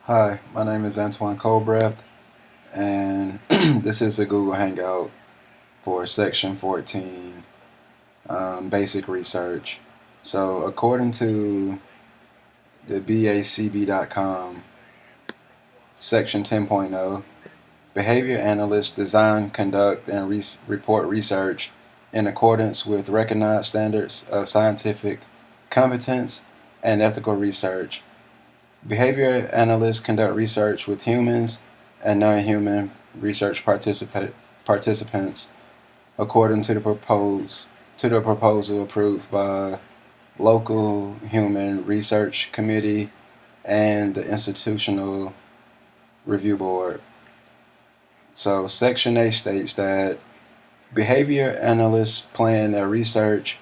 Hi, my name is Antoine Colbreth, and this is a Google Hangout for Section 14, Basic Research. So, according to the BACB.com, Section 10.0, behavior analysts design, conduct, and report research in accordance with recognized standards of scientific competence and ethical research. Behavior analysts conduct research with humans and non-human research participants according to the proposal approved by local human research committee and the institutional review board. So section A states that behavior analysts plan their research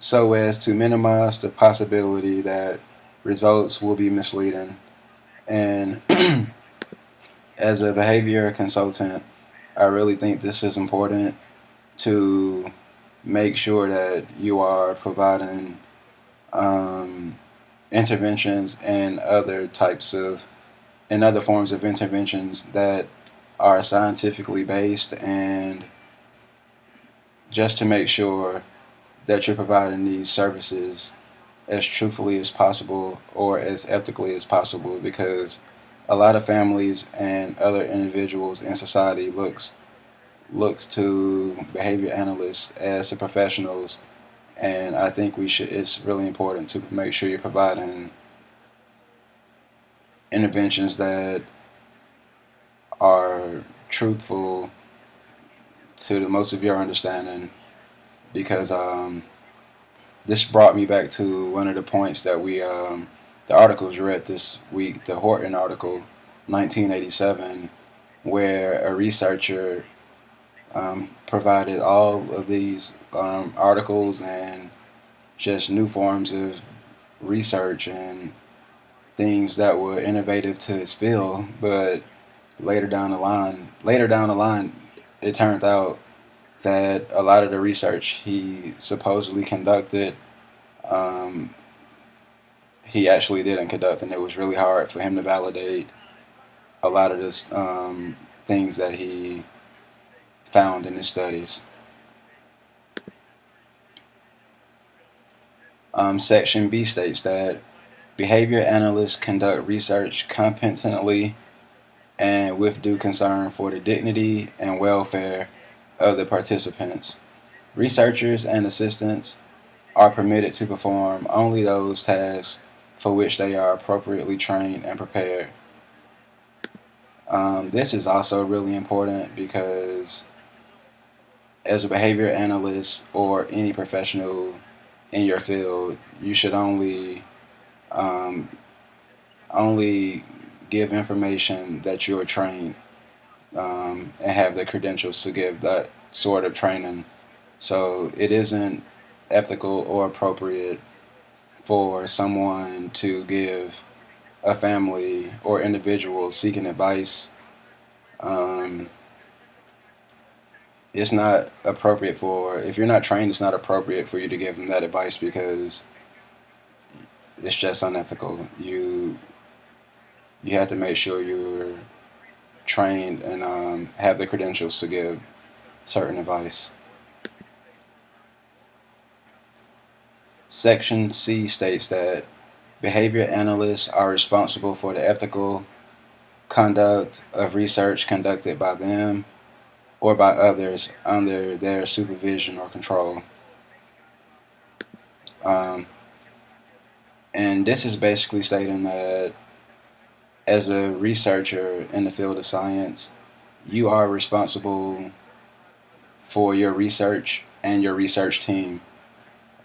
so as to minimize the possibility that results will be misleading. And as a behavior consultant, I really think this is important to make sure that you are providing um, interventions and other forms of interventions that are scientifically based, and just to make sure that you're providing these services as truthfully as possible or as ethically as possible, because a lot of families and other individuals in society looks to behavior analysts as the professionals, and I think we should. It's really important to make sure you're providing interventions that are truthful to the most of your understanding, because this brought me back to one of the points that the articles you read this week, the Horton article, 1987, where a researcher provided all of these articles and just new forms of research and things that were innovative to his field. But later down the line, it turned out that a lot of the research he supposedly conducted, um, he actually didn't conduct, and it was really hard for him to validate a lot of this things that he found in his studies. Section B states that behavior analysts conduct research competently and with due concern for the dignity and welfare of the participants. Researchers and assistants are permitted to perform only those tasks for which they are appropriately trained and prepared. This is also really important because, as a behavior analyst or any professional in your field, you should um, only give information that you are trained and have the credentials to give that sort of training. So it isn't ethical or appropriate for someone to give a family or individual seeking advice. Um, it's not appropriate for, if you're not trained, it's not appropriate for you to give them that advice, because it's just unethical. You have to make sure you're trained and have the credentials to give certain advice. Section C states that behavior analysts are responsible for the ethical conduct of research conducted by them or by others under their supervision or control. Um, and this is basically stating that, as a researcher in the field of science, you are responsible for your research and your research team.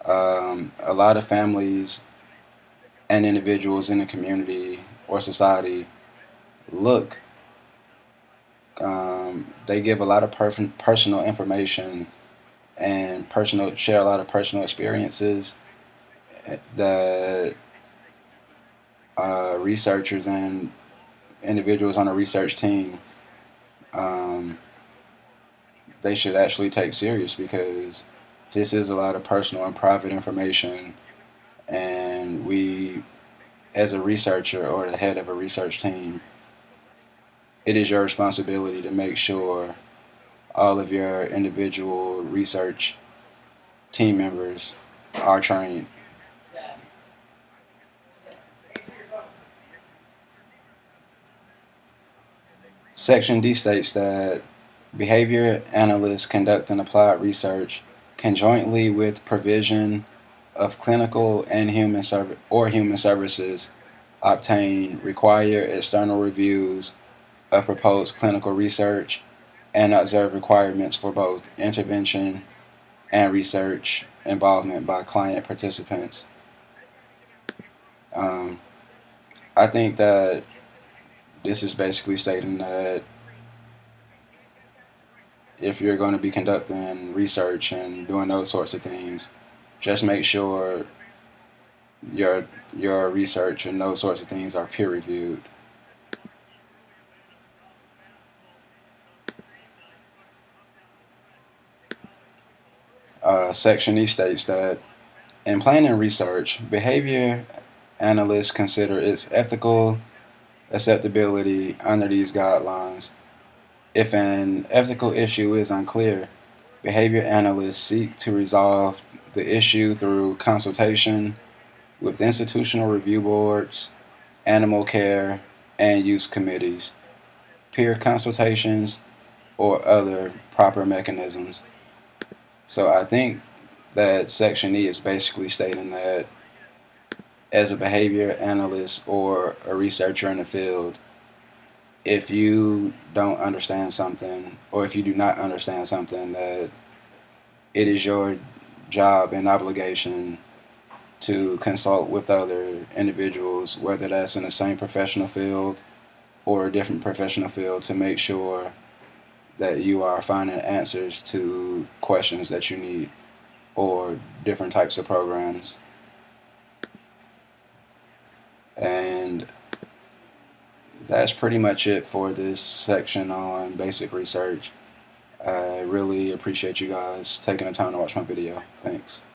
A lot of families and individuals in the community or society look, they give a lot of personal information and share a lot of personal experiences that researchers and individuals on a research team, um, they should actually take serious, because this is a lot of personal and private information, and we, as a researcher or the head of a research team, it is your responsibility to make sure all of your individual research team members are trained. Section D states that behavior analysts conduct and applied research conjointly with provision of clinical and human services, obtain required external reviews of proposed clinical research, and observe requirements for both intervention and research involvement by client participants. Um, I think that this is basically stating that if you're going to be conducting research and doing those sorts of things, just make sure your research and those sorts of things are peer reviewed. Section E states that in planning research, behavior analysts consider its ethical acceptability under these guidelines. If an ethical issue is unclear, behavior analysts seek to resolve the issue through consultation with institutional review boards, animal care and use committees, peer consultations, or other proper mechanisms. So I think that Section E is basically stating that as a behavior analyst or a researcher in the field, if you don't understand something or if you do not understand something, that it is your job and obligation to consult with other individuals, whether that's in the same professional field or a different professional field, to make sure that you are finding answers to questions that you need or different types of programs. And that's pretty much it for this section on basic research. I really appreciate you guys taking the time to watch my video. Thanks.